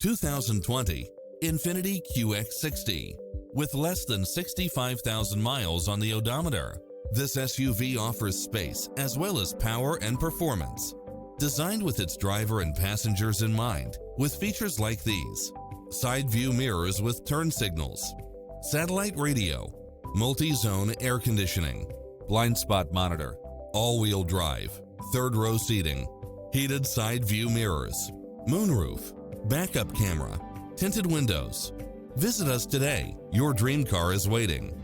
2020 INFINITI QX60. With less than 65,000 miles on the odometer, this SUV offers space as well as power and performance. Designed with its driver and passengers in mind, with features like these: side view mirrors with turn signals, satellite radio, multi-zone air conditioning, blind spot monitor, all-wheel drive, third-row seating, heated side view mirrors, moonroof, backup camera, tinted windows. Visit us today. Your dream car is waiting.